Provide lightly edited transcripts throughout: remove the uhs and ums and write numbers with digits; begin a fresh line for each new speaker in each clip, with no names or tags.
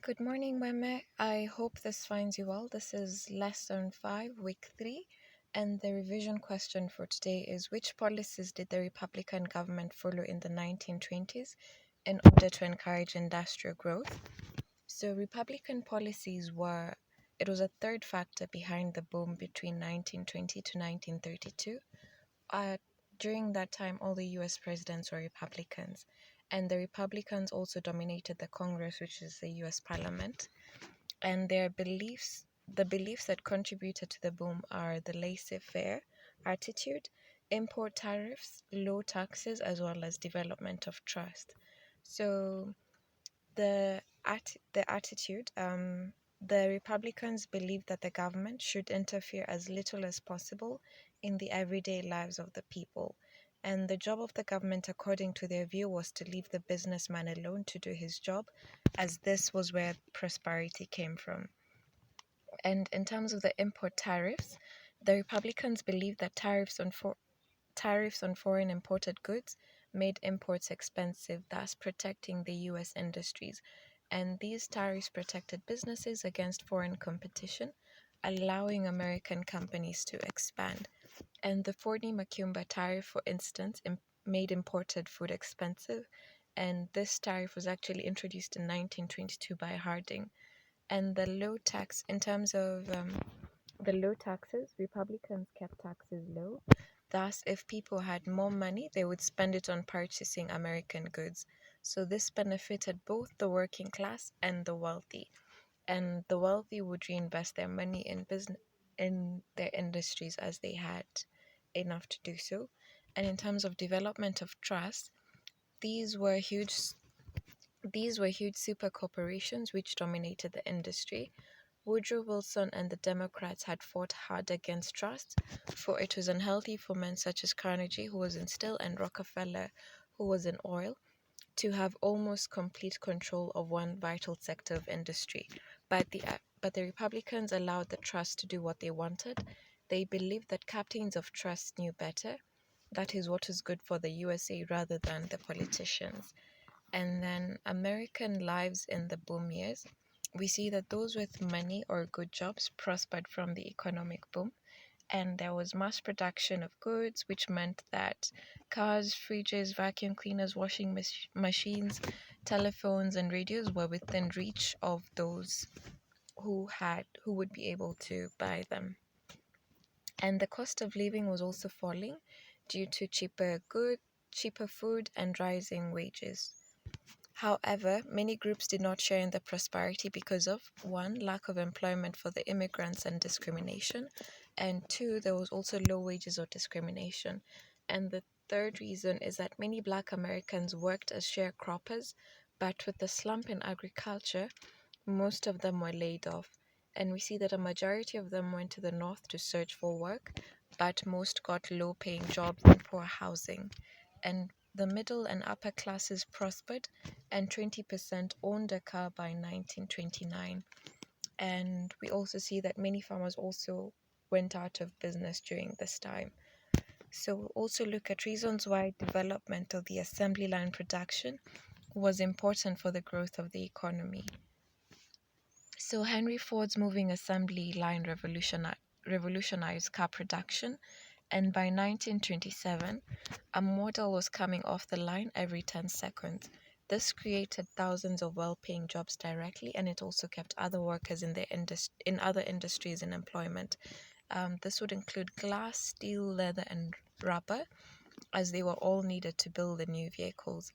Good morning, Meme. I hope this finds you well. This is Lesson 5, Week 3, and the revision question for today is: which policies did the Republican government follow in the 1920s in order to encourage industrial growth? So, Republican policies it was a third factor behind the boom between 1920 to 1932. Uh, During that time, all the US presidents were Republicans, and the Republicans also dominated the Congress, which is the US Parliament. And the beliefs that contributed to the boom are the laissez-faire attitude, import tariffs, low taxes, as well as development of trust. So the attitude, the Republicans believed that the government should interfere as little as possible in the everyday lives of the people. And the job of the government, according to their view, was to leave the businessman alone to do his job, as this was where prosperity came from. And in terms of the import tariffs, the Republicans believed that tariffs on foreign imported goods made imports expensive, thus protecting the US industries. And these tariffs protected businesses against foreign competition, allowing American companies to expand. And the Forney-Macumba tariff, for instance, made imported food expensive, and this tariff was actually introduced in 1922 by Harding. And in terms of the low taxes, Republicans kept taxes low. Thus, if people had more money, they would spend it on purchasing American goods. So this benefited both the working class and the wealthy. And the wealthy would reinvest their money in their industries as they had enough to do so. And in terms of development of trust, these were huge super corporations which dominated the industry. Woodrow Wilson and the Democrats had fought hard against trust, for it was unhealthy for men such as Carnegie, who was in steel, and Rockefeller, who was in oil, to have almost complete control of one vital sector of industry. But the Republicans allowed the trust to do what they wanted. They believed that captains of trust knew better. That is what was good for the USA rather than the politicians. And then American lives in the boom years. We see that those with money or good jobs prospered from the economic boom, and there was mass production of goods, which meant that cars, fridges, vacuum cleaners, washing machines, telephones, and radios were within reach of those who would be able to buy them. And the cost of living was also falling due to cheaper food, and rising wages. However, many groups did not share in the prosperity because of, one, lack of employment for the immigrants and discrimination, and two, there was also low wages or discrimination. And the third reason is that many Black Americans worked as sharecroppers, but with the slump in agriculture, most of them were laid off. And we see that a majority of them went to the north to search for work, but most got low-paying jobs and poor housing. And the middle and upper classes prospered, and 20% owned a car by 1929. And we also see that many farmers also went out of business during this time. So we'll also look at reasons why development of the assembly line production was important for the growth of the economy. So Henry Ford's moving assembly line revolutionized car production, and by 1927, a model was coming off the line every 10 seconds. This created thousands of well-paying jobs directly, and it also kept other workers in other industries in employment. This would include glass, steel, leather, and rubber, as they were all needed to build the new vehicles.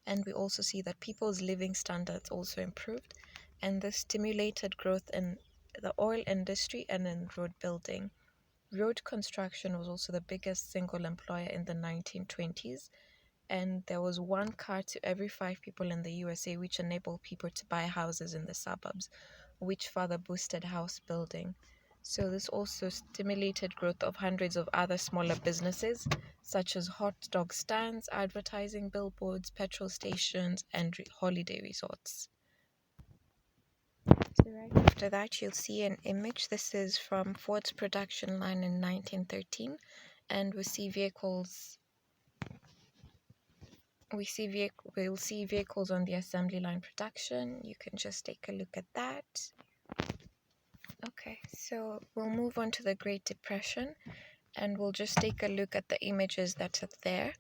And we also see that people's living standards also improved, and this stimulated growth in the oil industry and in road building. Road construction was also the biggest single employer in the 1920s, and there was one car to every 5 people in the USA, which enabled people to buy houses in the suburbs, which further boosted house building. So this also stimulated growth of hundreds of other smaller businesses, such as hot dog stands, advertising billboards, petrol stations, and holiday resorts. So right after that, you'll see an image. This is from Ford's production line in 1913, and we see vehicles We'll see vehicles on the assembly line production. You can just take a look at that. Okay, so we'll move on to the Great Depression, and we'll just take a look at the images that are there.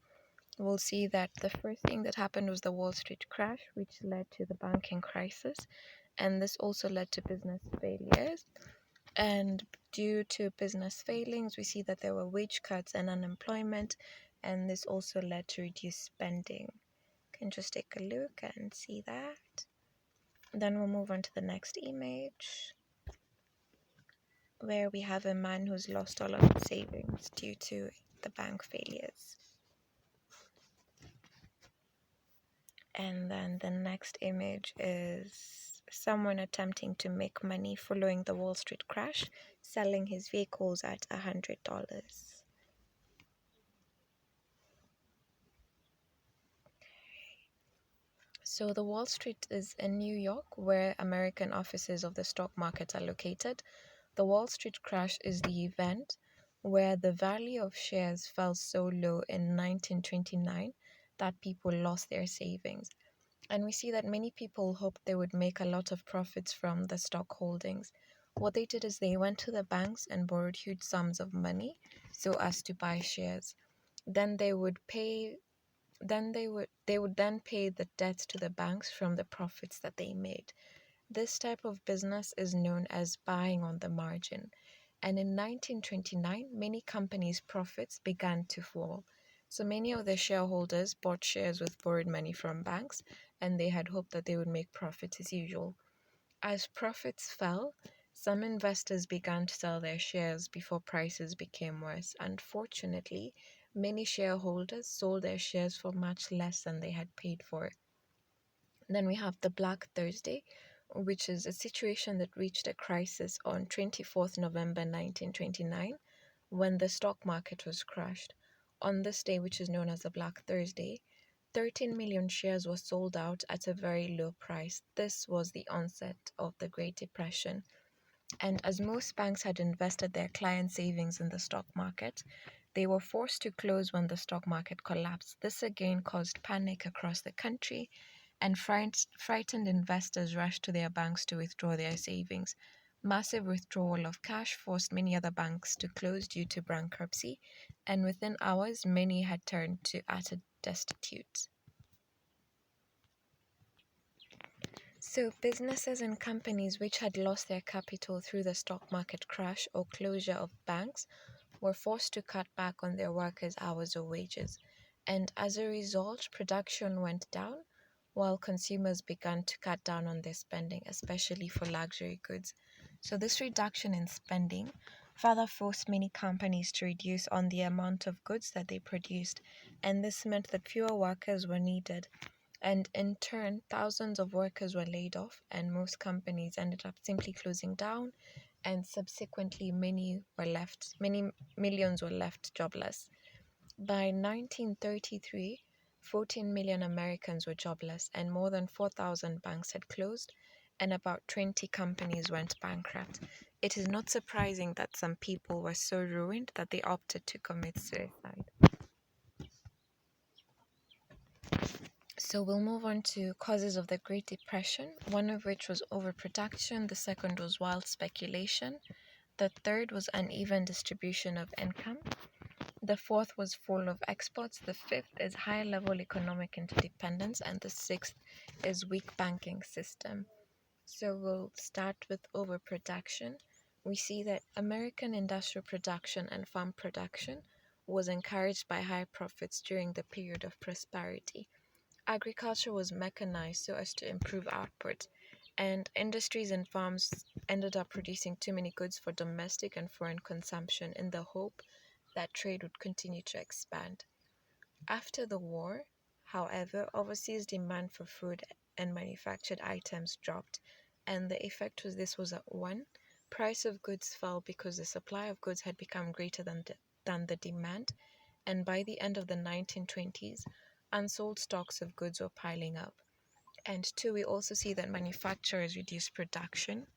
We'll see that the first thing that happened was the Wall Street crash, which led to the banking crisis, and this also led to business failures. And due to business failings, we see that there were wage cuts and unemployment, and this also led to reduced spending. You can just take a look and see that. Then we'll move on to the next image, where we have a man who's lost all of his savings due to the bank failures. And then the next image is someone attempting to make money following the Wall Street crash, selling his vehicles at $100. So the Wall Street is in New York, where American offices of the stock market are located. The Wall Street crash is the event where the value of shares fell so low in 1929 that people lost their savings. And we see that many people hoped they would make a lot of profits from the stock holdings. What they did is they went to the banks and borrowed huge sums of money so as to buy shares. Then they would pay they would then pay the debts to the banks from the profits that they made. This type of business is known as buying on the margin. And in 1929, many companies' profits began to fall. So many of the shareholders bought shares with borrowed money from banks, and they had hoped that they would make profit as usual. As profits fell, some investors began to sell their shares before prices became worse. Unfortunately, many shareholders sold their shares for much less than they had paid for. Then we have the Black Thursday, which is a situation that reached a crisis on 24th November 1929 when the stock market was crashed. On this day, which is known as the Black Thursday, 13 million shares were sold out at a very low price. This was the onset of the Great Depression. And as most banks had invested their client savings in the stock market, they were forced to close when the stock market collapsed. This again caused panic across the country, and frightened investors rushed to their banks to withdraw their savings. Massive withdrawal of cash forced many other banks to close due to bankruptcy, and within hours, many had turned to utter destitute. So, businesses and companies which had lost their capital through the stock market crash or closure of banks were forced to cut back on their workers' hours or wages. And as a result, production went down, while consumers began to cut down on their spending, especially for luxury goods. So, this reduction in spending further forced many companies to reduce on the amount of goods that they produced, and this meant that fewer workers were needed. And in turn, thousands of workers were laid off, and most companies ended up simply closing down, and subsequently many millions were left jobless. By 1933, 14 million Americans were jobless, and more than 4,000 banks had closed, and about 20 companies went bankrupt. It is not surprising that some people were so ruined that they opted to commit suicide. So we'll move on to causes of the Great Depression, one of which was overproduction, the second was wild speculation, the third was uneven distribution of income, the fourth was fall of exports, the fifth is high level economic interdependence, and the sixth is weak banking system. So we'll start with overproduction. We see that American industrial production and farm production was encouraged by high profits during the period of prosperity. Agriculture was mechanized so as to improve output, and industries and farms ended up producing too many goods for domestic and foreign consumption in the hope that trade would continue to expand. After the war, however, overseas demand for food and manufactured items dropped, and the effect was this was that one, price of goods fell because the supply of goods had become greater than the demand, and by the end of the 1920s, unsold stocks of goods were piling up. And two, we also see that manufacturers reduced production,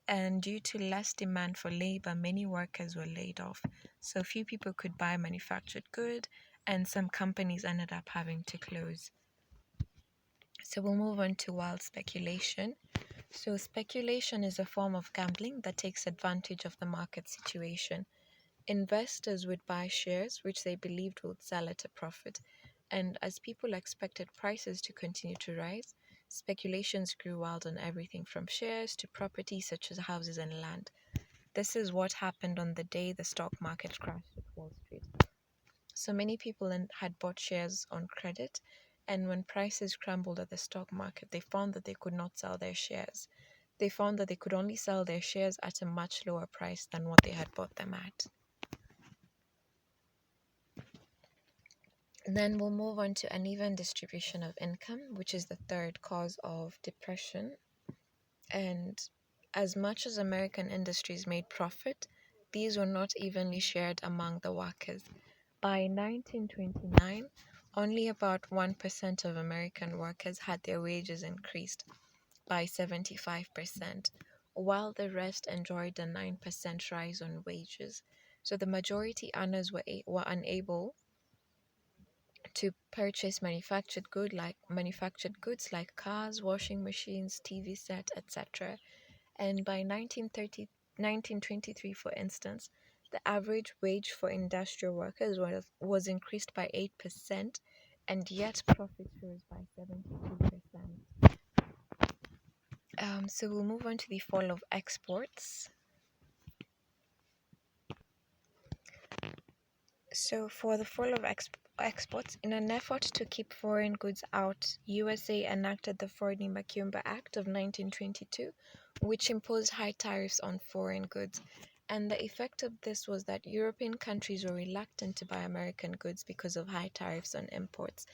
and due to less demand for labor, many workers were laid off. So few people could buy manufactured good, and some companies ended up having to close. So we'll move on to wild speculation. So speculation is a form of gambling that takes advantage of the market situation. Investors would buy shares which they believed would sell at a profit, and as people expected prices to continue to rise, speculations grew wild on everything from shares to property such as houses and land. This is what happened on the day the stock market crashed at Wall Street. So many people had bought shares on credit, and when prices crumbled at the stock market, they found that they could not sell their shares. They found that they could only sell their shares at a much lower price than what they had bought them at. Then we'll move on to uneven distribution of income, which is the third cause of depression. And as much as American industries made profit, these were not evenly shared among the workers. By 1929, only about 1% of American workers had their wages increased by 75%, while the rest enjoyed a 9% rise on wages. So the majority earners were unable to purchase manufactured goods like cars, washing machines, TV set, etc. And by 1923, for instance, the average wage for industrial workers was increased by 8%, and yet profits rose by 72%. So we'll move on to the fall of exports. So for the fall of exports, in an effort to keep foreign goods out, USA enacted the Fordney-Macumber Act of 1922, which imposed high tariffs on foreign goods. And the effect of this was that European countries were reluctant to buy American goods because of high tariffs on imports.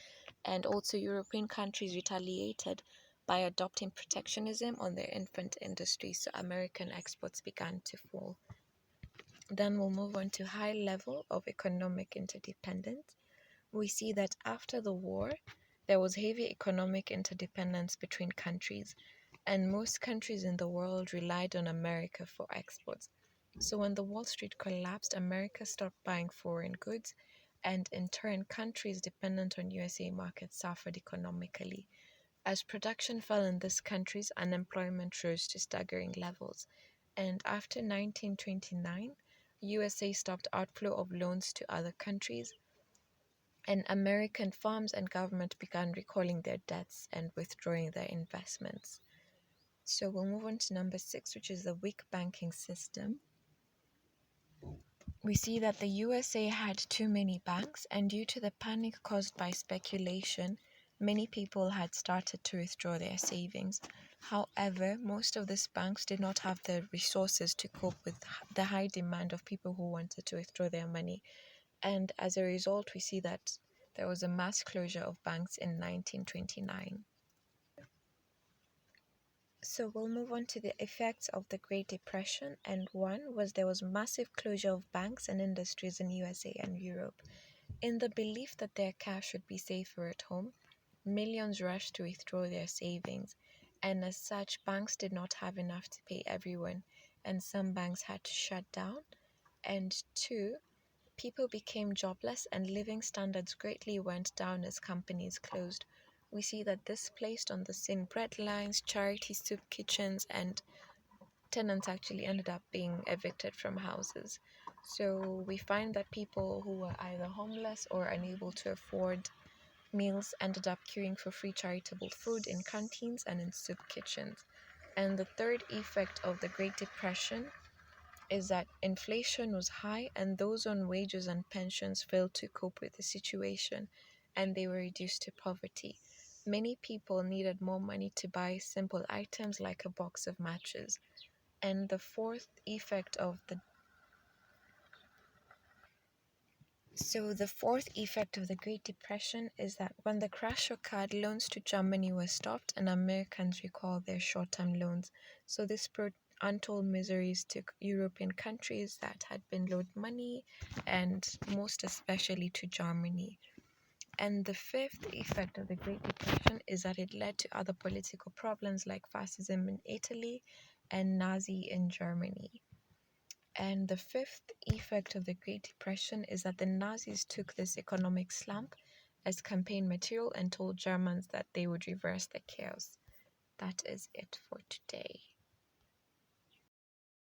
And also European countries retaliated by adopting protectionism on their infant industry, so American exports began to fall. Then we'll move on to high level of economic interdependence. We see that after the war, there was heavy economic interdependence between countries, and most countries in the world relied on America for exports. So when the Wall Street collapsed, America stopped buying foreign goods, and in turn, countries dependent on USA markets suffered economically. As production fell in these countries, unemployment rose to staggering levels. And after 1929, USA stopped outflow of loans to other countries, and American firms and government began recalling their debts and withdrawing their investments. So we'll move on to number 6, which is the weak banking system. We see that the USA had too many banks, and due to the panic caused by speculation, many people had started to withdraw their savings. However, most of these banks did not have the resources to cope with the high demand of people who wanted to withdraw their money. And as a result, we see that there was a mass closure of banks in 1929. So we'll move on to the effects of the Great Depression, and one was there was massive closure of banks and industries in USA and Europe. In the belief that their cash would be safer at home, millions rushed to withdraw their savings, and as such, banks did not have enough to pay everyone, and some banks had to shut down. And two, people became jobless and living standards greatly went down as companies closed. We see that this placed on the scene bread lines, charity soup kitchens, and tenants actually ended up being evicted from houses. So we find that people who were either homeless or unable to afford meals ended up queuing for free charitable food in canteens and in soup kitchens. And the third effect of the Great Depression is that inflation was high and those on wages and pensions failed to cope with the situation and they were reduced to poverty. Many people needed more money to buy simple items like a box of matches. And the fourth effect of the Great Depression is that when the crash occurred, loans to Germany were stopped and Americans recalled their short-term loans. So this brought untold miseries to European countries that had been loaned money, and most especially to Germany. And the fifth effect of the Great Depression is that it led to other political problems like fascism in Italy and Nazi in Germany. And the fifth effect of the Great Depression is that the Nazis took this economic slump as campaign material and told Germans that they would reverse the chaos. That is it for today.